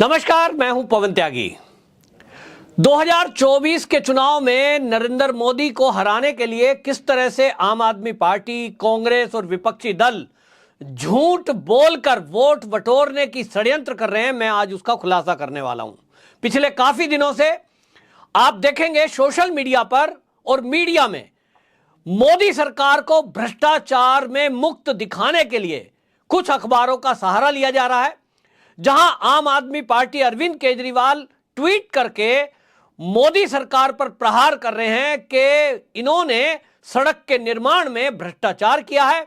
नमस्कार, मैं हूं पवन त्यागी। 2024 के चुनाव में नरेंद्र मोदी को हराने के लिए किस तरह से आम आदमी पार्टी, कांग्रेस और विपक्षी दल झूठ बोलकर वोट बटोरने की षड्यंत्र कर रहे हैं, मैं आज उसका खुलासा करने वाला हूं। पिछले काफी दिनों से आप देखेंगे सोशल मीडिया पर और मीडिया में मोदी सरकार को भ्रष्टाचार में मुक्त दिखाने के लिए कुछ अखबारों का सहारा लिया जा रहा है, जहां आम आदमी पार्टी अरविंद केजरीवाल ट्वीट करके मोदी सरकार पर प्रहार कर रहे हैं कि इन्होंने सड़क के निर्माण में भ्रष्टाचार किया है।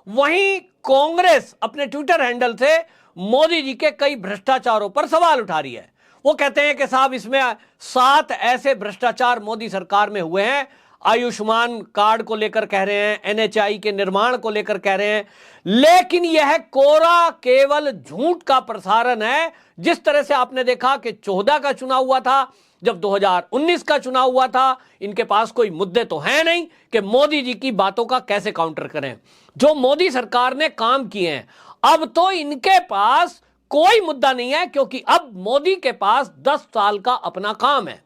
वहीं कांग्रेस अपने ट्विटर हैंडल से मोदी जी के कई भ्रष्टाचारों पर सवाल उठा रही है। वो कहते हैं कि साहब, इसमें 7 ऐसे भ्रष्टाचार मोदी सरकार में हुए हैं। आयुष्मान कार्ड को लेकर कह रहे हैं, एनएचआई के निर्माण को लेकर कह रहे हैं, लेकिन यह कोरा केवल झूठ का प्रसारण है। जिस तरह से आपने देखा कि 14 का चुनाव हुआ था, जब 2019 का चुनाव हुआ था, इनके पास कोई मुद्दे तो है नहीं कि मोदी जी की बातों का कैसे काउंटर करें। जो मोदी सरकार ने काम किए हैं, अब तो इनके पास कोई मुद्दा नहीं है, क्योंकि अब मोदी के पास 10 साल का अपना काम है।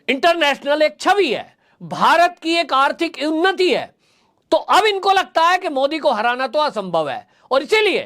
इंटरनेशनल एक छवि है, भारत की एक आर्थिक उन्नति है। तो अब इनको लगता है कि मोदी को हराना तो असंभव है, और इसीलिए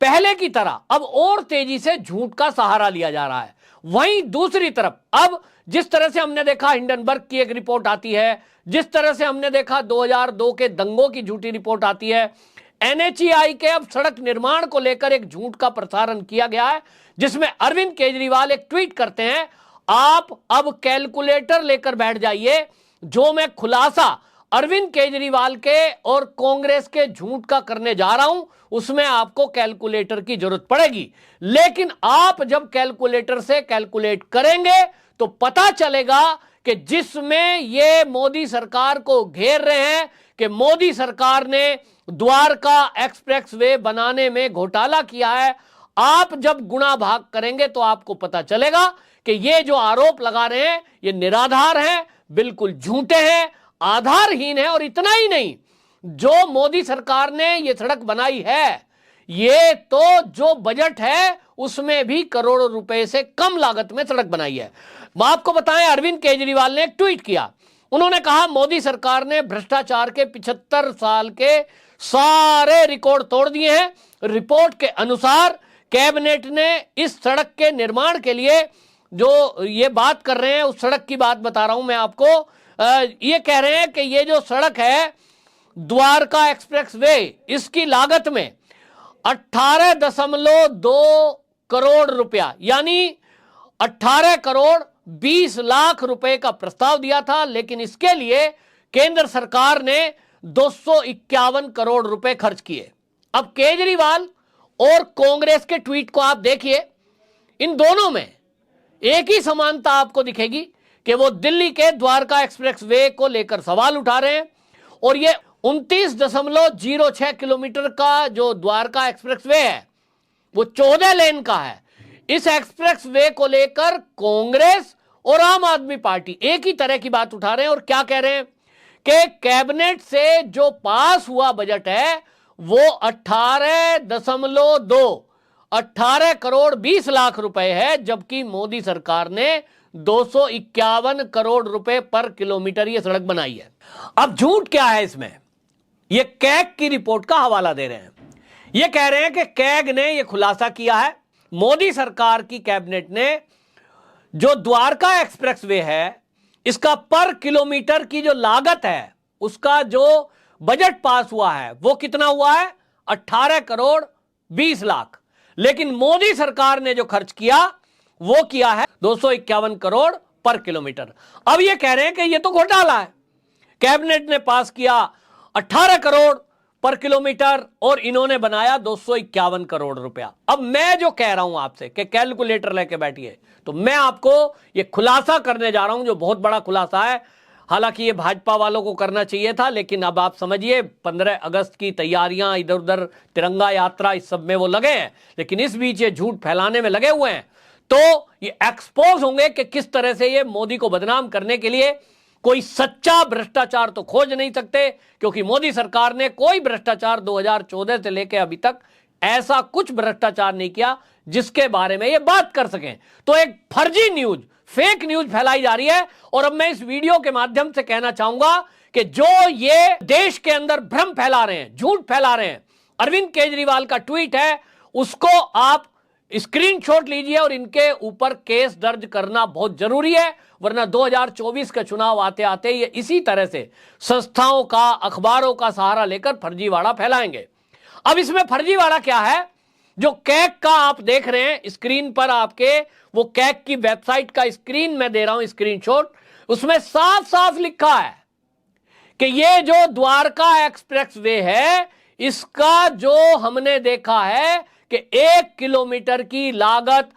पहले की तरह अब और तेजी से झूठ का सहारा लिया जा रहा है। वहीं दूसरी तरफ अब जिस तरह से हमने देखा, हिंडनबर्ग की एक रिपोर्ट आती है, जिस तरह से हमने देखा 2002 के दंगों की झूठी रिपोर्ट आती है, एनएचआई के अब सड़क निर्माण को लेकर एक झूठ का प्रसारण किया गया है, जिसमें अरविंद केजरीवाल एक ट्वीट करते हैं, आप अब कैलकुलेटर लेकर बैठ जाइए। जो मैं खुलासा अरविंद केजरीवाल के और कांग्रेस के झूठ का करने जा रहा हूं, उसमें आपको कैलकुलेटर की जरूरत पड़ेगी। लेकिन आप जब कैलकुलेटर से कैलकुलेट करेंगे तो पता चलेगा कि जिसमें ये मोदी सरकार को घेर रहे हैं कि मोदी सरकार ने द्वारका एक्सप्रेसवे बनाने में घोटाला किया है, आप जब गुणा भाग करेंगे तो आपको पता चलेगा कि ये जो आरोप लगा रहे हैं ये निराधार हैं, बिल्कुल झूठे हैं, आधारहीन है। और इतना ही नहीं, जो मोदी सरकार ने ये सड़क बनाई है, ये तो जो बजट है उसमें भी करोड़ों रुपए से कम लागत में सड़क बनाई है। आपको बताएं, अरविंद केजरीवाल ने एक ट्वीट किया। उन्होंने कहा, मोदी सरकार ने भ्रष्टाचार के 75 साल के सारे रिकॉर्ड तोड़ दिए हैं। रिपोर्ट के अनुसार कैबिनेट ने इस सड़क के निर्माण के लिए जो ये बात कर रहे हैं, उस सड़क की बात बता रहा हूं मैं आपको। ये कह रहे हैं कि ये जो सड़क है द्वारका एक्सप्रेसवे, इसकी लागत में 18.2 करोड़ रुपया, यानी 18 करोड़ 20 लाख रुपए का प्रस्ताव दिया था, लेकिन इसके लिए केंद्र सरकार ने 251 करोड़ रुपए खर्च किए। अब केजरीवाल और कांग्रेस के ट्वीट को आप देखिए, इन दोनों में एक ही समानता आपको दिखेगी कि वो दिल्ली के द्वारका एक्सप्रेसवे को लेकर सवाल उठा रहे हैं। और ये 29.06 किलोमीटर का जो द्वारका एक्सप्रेसवे है वो 14 लेन का है। इस एक्सप्रेसवे को लेकर कांग्रेस और आम आदमी पार्टी एक ही तरह की बात उठा रहे हैं और क्या कह रहे हैं कि कैबिनेट से जो पास हुआ बजट है वो 18 करोड़ 20 लाख रुपए है, जबकि मोदी सरकार ने 251 करोड़ रुपए पर किलोमीटर ये सड़क बनाई है। अब झूठ क्या है इसमें? ये कैग की रिपोर्ट का हवाला दे रहे हैं। ये कह रहे हैं कि कैग ने ये खुलासा किया है, मोदी सरकार की कैबिनेट ने जो द्वारका एक्सप्रेसवे है, इसका पर किलोमीटर की जो लागत है, उसका जो बजट पास हुआ है वो कितना हुआ है? 18 करोड़ 20 लाख। लेकिन मोदी सरकार ने जो खर्च किया वो किया है 251 करोड़ पर किलोमीटर। अब ये कह रहे हैं कि ये तो घोटाला है, कैबिनेट ने पास किया 18 करोड़ पर किलोमीटर और इन्होंने बनाया 251 करोड़ रुपया। अब मैं जो कह रहा हूं आपसे कि कैलकुलेटर लेके बैठिए, तो मैं आपको ये खुलासा करने जा रहा हूं, जो बहुत बड़ा खुलासा है। हालांकि ये भाजपा वालों को करना चाहिए था, लेकिन अब आप समझिए 15 अगस्त की तैयारियां, इधर उधर तिरंगा यात्रा, इस सब में वो लगे हैं, लेकिन इस बीच ये झूठ फैलाने में लगे हुए हैं। तो ये एक्सपोज होंगे कि किस तरह से ये मोदी को बदनाम करने के लिए कोई सच्चा भ्रष्टाचार तो खोज नहीं सकते, क्योंकि मोदी सरकार ने कोई भ्रष्टाचार 2014 से लेकर अभी तक ऐसा कुछ भ्रष्टाचार नहीं किया जिसके बारे में ये बात कर सकें। तो एक फर्जी न्यूज, फेक न्यूज फैलाई जा रही है। और अब मैं इस वीडियो के माध्यम से कहना चाहूंगा कि जो ये देश के अंदर भ्रम फैला रहे हैं, झूठ फैला रहे हैं, अरविंद केजरीवाल का ट्वीट है, उसको आप स्क्रीनशॉट लीजिए और इनके ऊपर केस दर्ज करना बहुत जरूरी है, वरना 2024 के चुनाव आते आते ये इसी तरह से संस्थाओं का, अखबारों का सहारा लेकर फर्जीवाड़ा फैलाएंगे। अब इसमें फर्जीवाड़ा क्या है? जो कैग का आप देख रहे हैं स्क्रीन पर, आपके वो कैग की वेबसाइट का स्क्रीन में दे रहा हूं स्क्रीनशॉट, उसमें साफ साफ लिखा है कि ये जो द्वारका एक्सप्रेस वे है, इसका जो हमने देखा है कि 1 किलोमीटर की लागत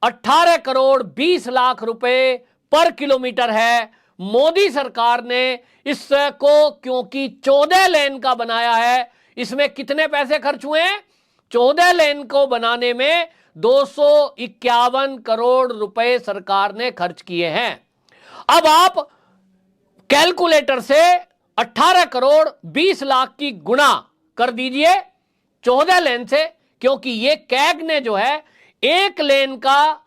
18 करोड़ 20 लाख रुपए पर किलोमीटर है। मोदी सरकार ने इसको क्योंकि 14 लेन का बनाया है, इसमें कितने पैसे खर्च हुए हैं? 14 लेन को बनाने में 251 करोड़ रुपए सरकार ने खर्च किए हैं। अब आप कैलकुलेटर से 18 करोड़ 20 लाख की गुणा कर दीजिए 14 लेन से, क्योंकि ये कैग ने जो है 1 लेन का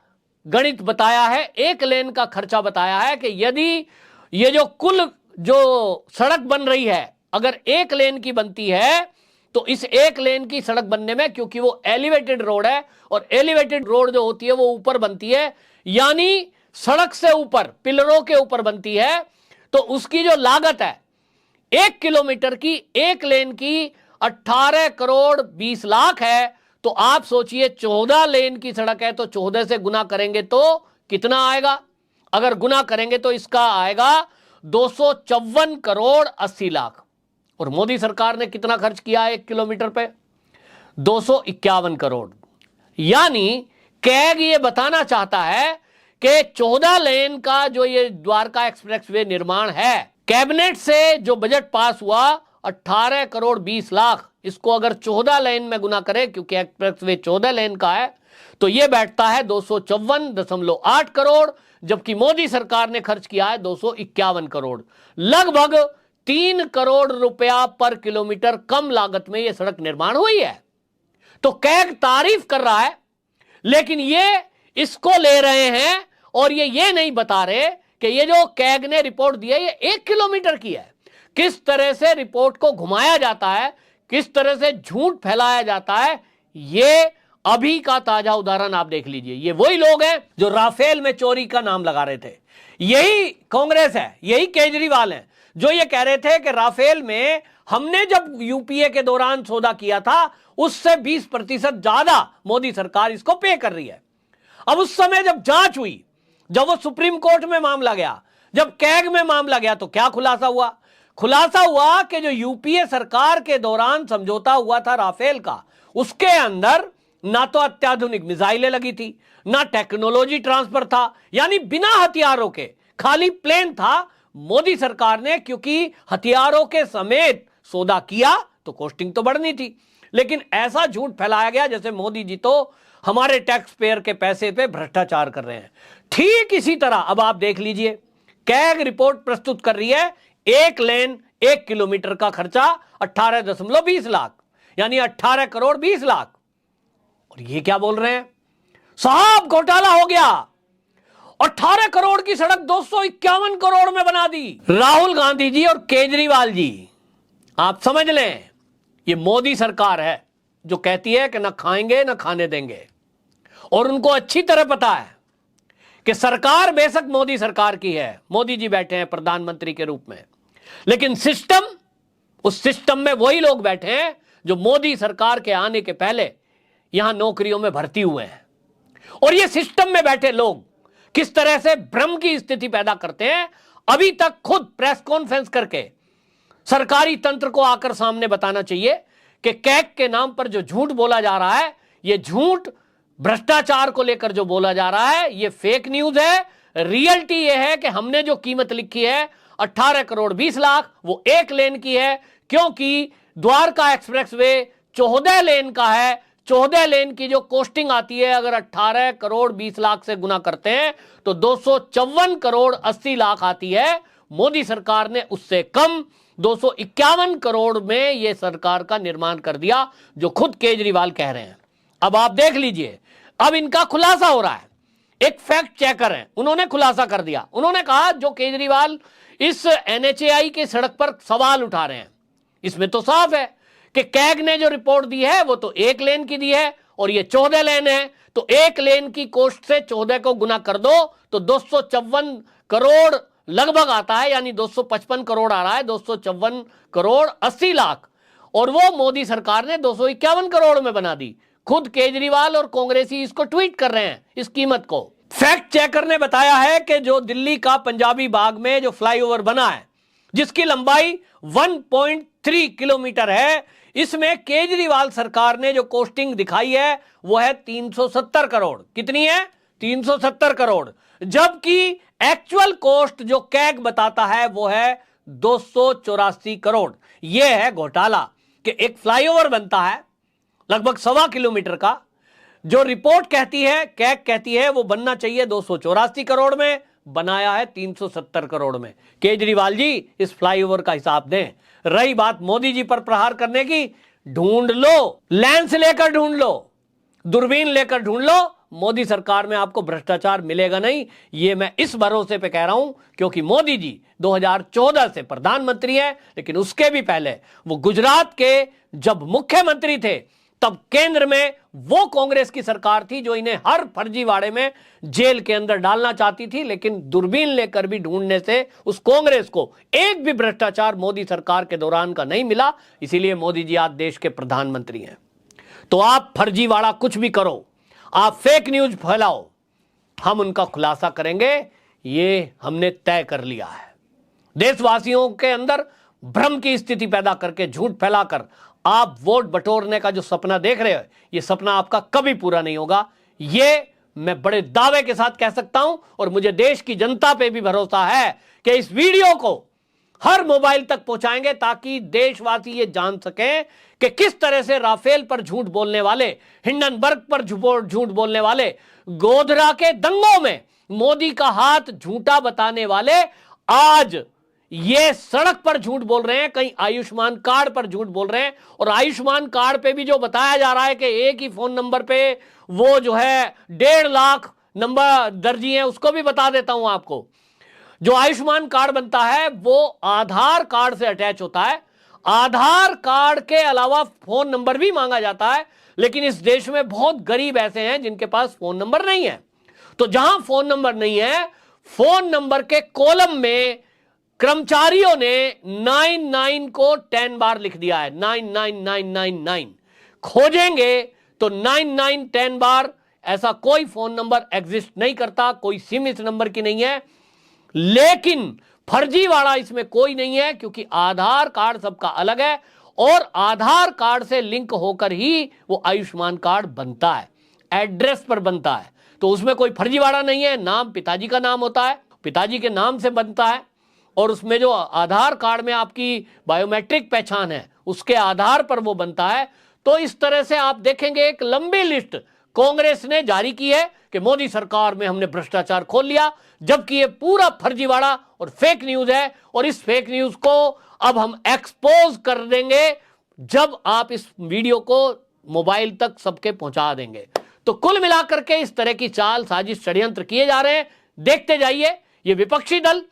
गणित बताया है, 1 लेन का खर्चा बताया है कि यदि ये जो कुल जो सड़क बन रही है अगर 1 लेन की बनती है तो इस 1 लेन की सड़क बनने में, क्योंकि वो एलिवेटेड रोड है और एलिवेटेड रोड जो होती है वो ऊपर बनती है, यानी सड़क से ऊपर, पिलरों के ऊपर बनती है, तो उसकी जो लागत है 1 किलोमीटर की 1 लेन की 18 करोड़ 20 लाख है। तो आप सोचिए 14 लेन की सड़क है तो 14 से गुना करेंगे तो कितना आएगा? अगर गुना करेंगे तो इसका आएगा 254 करोड़ 80 लाख। और मोदी सरकार ने कितना खर्च किया है 1 किलोमीटर पे? 251 करोड़। यानी कैग ये बताना चाहता है कि 14 लेन का जो ये द्वारका एक्सप्रेसवे निर्माण है, कैबिनेट से जो बजट पास हुआ 18 करोड़ 20 लाख, इसको अगर 14 लेन में गुना करें, क्योंकि एक्सप्रेसवे 14 लेन का है, तो यह बैठता है 254.8 करोड़, जबकि मोदी सरकार ने खर्च किया है 251 करोड़। लगभग 3 करोड़ रुपया पर किलोमीटर कम लागत में यह सड़क निर्माण हुई है। तो कैग तारीफ कर रहा है, लेकिन ये इसको ले रहे हैं और ये नहीं बता रहे कि ये जो कैग ने रिपोर्ट दी है ये 1 किलोमीटर की है। किस तरह से रिपोर्ट को घुमाया जाता है, किस तरह से झूठ फैलाया जाता है, ये अभी का ताजा उदाहरण आप देख लीजिए। ये वही लोग हैं जो राफेल में चोरी का नाम लगा रहे थे, यही कांग्रेस है, यही केजरीवाल है जो ये कह रहे थे कि राफेल में हमने जब यूपीए के दौरान सौदा किया था उससे 20% ज्यादा मोदी सरकार इसको पे कर रही है। अब उस समय जब जांच हुई, जब वो सुप्रीम कोर्ट में मामला गया, जब कैग में मामला गया, तो क्या खुलासा हुआ? खुलासा हुआ कि जो यूपीए सरकार के दौरान समझौता हुआ था राफेल का, उसके अंदर ना तो अत्याधुनिक मिसाइलें लगी थी, ना टेक्नोलॉजी ट्रांसफर था, यानी बिना हथियारों के खाली प्लेन था। मोदी सरकार ने क्योंकि हथियारों के समेत सौदा किया तो कॉस्टिंग तो बढ़नी थी, लेकिन ऐसा झूठ फैलाया गया जैसे मोदी जी तो हमारे टैक्स पेयर के पैसे पे भ्रष्टाचार कर रहे हैं। ठीक इसी तरह अब आप देख लीजिए, कैग रिपोर्ट प्रस्तुत कर रही है 1 लेन 1 किलोमीटर का खर्चा 18.20 लाख, यानी 18 करोड़ 20 लाख। और ये क्या बोल रहे हैं? साहब घोटाला हो गया, 18 करोड़ की सड़क 251 करोड़ में बना दी। राहुल गांधी जी और केजरीवाल जी, आप समझ लें, ये मोदी सरकार है जो कहती है कि ना खाएंगे ना खाने देंगे। और उनको अच्छी तरह पता है कि सरकार बेशक मोदी सरकार की है, मोदी जी बैठे हैं प्रधानमंत्री के रूप में, लेकिन सिस्टम, उस सिस्टम में वही लोग बैठे हैं जो मोदी सरकार के आने के पहले यहां नौकरियों में भर्ती हुए हैं। और ये सिस्टम में बैठे लोग किस तरह से भ्रम की स्थिति पैदा करते हैं, अभी तक खुद प्रेस कॉन्फ्रेंस करके सरकारी तंत्र को आकर सामने बताना चाहिए कि कैग के नाम पर जो झूठ बोला जा रहा है, ये झूठ भ्रष्टाचार को लेकर जो बोला जा रहा है, ये फेक न्यूज है। रियलिटी ये है कि हमने जो कीमत लिखी है 18 करोड़ 20 लाख, वो 1 लेन की है, क्योंकि द्वारका एक्सप्रेसवे 14 लेन का है। 14 लेन की जो कॉस्टिंग आती है, अगर 18 करोड़ 20 लाख से गुना करते हैं तो 254 करोड़ 80 लाख आती है। मोदी सरकार ने उससे कम 251 करोड़ में यह सरकार का निर्माण कर दिया, जो खुद केजरीवाल कह रहे हैं। अब आप देख लीजिए, अब इनका खुलासा हो रहा है। एक फैक्ट चेकर है, उन्होंने खुलासा कर दिया। उन्होंने कहा जो केजरीवाल इस NHAI के सड़क पर सवाल उठा रहे हैं, इसमें तो साफ है कि कैग ने जो रिपोर्ट दी है वो तो 1 लेन की दी है और ये 14 लेन है। तो 1 लेन की कॉस्ट से 14 को गुना कर दो तो 254 करोड़ लगभग आता है, यानी 255 करोड़ आ रहा है, 254 करोड़ 80 लाख। और वो मोदी सरकार ने 251 करोड़ में बना दी। खुद केजरीवाल और कांग्रेसी इसको ट्वीट कर रहे हैं इस कीमत को। फैक्ट चेकर ने बताया है कि जो दिल्ली का पंजाबी बाग में जो फ्लाईओवर बना है, जिसकी लंबाई 1.3 किलोमीटर है, इसमें केजरीवाल सरकार ने जो कॉस्टिंग दिखाई है वो है 370 करोड़। कितनी है? 370 करोड़। जबकि एक्चुअल कॉस्ट जो कैग बताता है वो है 284 करोड़। यह है घोटाला कि एक फ्लाईओवर बनता है लगभग 1.25 किलोमीटर का, जो रिपोर्ट कहती है, कैग कहती है वो बनना चाहिए 284 करोड़ में, बनाया है 370 करोड़ में। केजरीवाल जी इस फ्लाईओवर का हिसाब दें। रही बात मोदी जी पर प्रहार करने की, ढूंढ लो, लेंस लेकर ढूंढ लो, दूरबीन लेकर ढूंढ लो, मोदी सरकार में आपको भ्रष्टाचार मिलेगा नहीं। ये मैं इस भरोसे पे कह रहा हूं क्योंकि मोदी जी 2014 से प्रधानमंत्री हैं, लेकिन उसके भी पहले वो गुजरात के जब मुख्यमंत्री थे तब केंद्र में वो कांग्रेस की सरकार थी जो इन्हें हर फर्जीवाड़े में जेल के अंदर डालना चाहती थी। लेकिन दूरबीन लेकर भी ढूंढने से उस कांग्रेस को एक भी भ्रष्टाचार मोदी सरकार के दौरान का नहीं मिला। इसीलिए मोदी जी आज देश के प्रधानमंत्री हैं। तो आप फर्जीवाड़ा कुछ भी करो, आप फेक न्यूज फैलाओ, हम उनका खुलासा करेंगे, ये हमने तय कर लिया है। देशवासियों के अंदर भ्रम की स्थिति पैदा करके, झूठ फैलाकर आप वोट बटोरने का जो सपना देख रहे हो, ये सपना आपका कभी पूरा नहीं होगा। ये मैं बड़े दावे के साथ कह सकता हूं और मुझे देश की जनता पे भी भरोसा है कि इस वीडियो को हर मोबाइल तक पहुंचाएंगे ताकि देशवासी ये जान सकें कि किस तरह से राफेल पर झूठ बोलने वाले, हिंडनबर्ग पर झूठ बोलने वाले, गोधरा के दंगों में मोदी का हाथ झूठा बताने वाले आज ये सड़क पर झूठ बोल रहे हैं, कहीं आयुष्मान कार्ड पर झूठ बोल रहे हैं। और आयुष्मान कार्ड पे भी जो बताया जा रहा है कि एक ही फोन नंबर पे वो जो है 1.5 लाख नंबर दर्जी हैं, उसको भी बता देता हूं आपको। जो आयुष्मान कार्ड बनता है वो आधार कार्ड से अटैच होता है। आधार कार्ड के अलावा फोन नंबर भी मांगा जाता है, लेकिन इस देश में बहुत गरीब ऐसे हैं जिनके पास फोन नंबर नहीं है। तो जहां फोन नंबर नहीं है, फोन नंबर के कॉलम में कर्मचारियों ने 99 को 10 बार लिख दिया है। 99999 खोजेंगे तो 99 10 बार। ऐसा कोई फोन नंबर एग्जिस्ट नहीं करता, कोई सिम इस नंबर की नहीं है। लेकिन फर्जीवाड़ा इसमें कोई नहीं है क्योंकि आधार कार्ड सबका अलग है और आधार कार्ड से लिंक होकर ही वो आयुष्मान कार्ड बनता है, एड्रेस पर बनता है। तो उसमें कोई फर्जीवाड़ा नहीं है। नाम पिताजी का नाम होता है, पिताजी के नाम से बनता है और उसमें जो आधार कार्ड में आपकी बायोमेट्रिक पहचान है उसके आधार पर वो बनता है। तो इस तरह से आप देखेंगे एक लंबी लिस्ट कांग्रेस ने जारी की है कि मोदी सरकार में हमने भ्रष्टाचार खोल लिया, जबकि ये पूरा फर्जीवाड़ा और फेक न्यूज है। और इस फेक न्यूज को अब हम एक्सपोज कर देंगे जब आप इस वीडियो को मोबाइल तक सबके पहुंचा देंगे। तो कुल मिलाकर के इस तरह की चाल, साजिश, षड्यंत्र किए जा रहे हैं। देखते जाइए, ये विपक्षी दल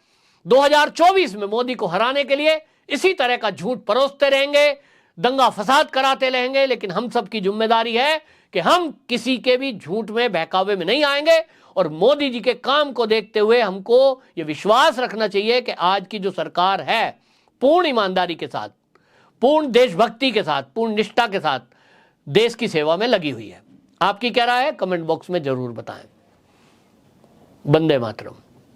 2024 में मोदी को हराने के लिए इसी तरह का झूठ परोसते रहेंगे, दंगा फसाद कराते रहेंगे। लेकिन हम सब की जिम्मेदारी है कि हम किसी के भी झूठ में, बहकावे में नहीं आएंगे। और मोदी जी के काम को देखते हुए हमको यह विश्वास रखना चाहिए कि आज की जो सरकार है पूर्ण ईमानदारी के साथ, पूर्ण देशभक्ति के साथ, पूर्ण निष्ठा के साथ देश की सेवा में लगी हुई है। आपकी क्या राय है? कमेंट बॉक्स में जरूर बताएं। वंदे मातरम।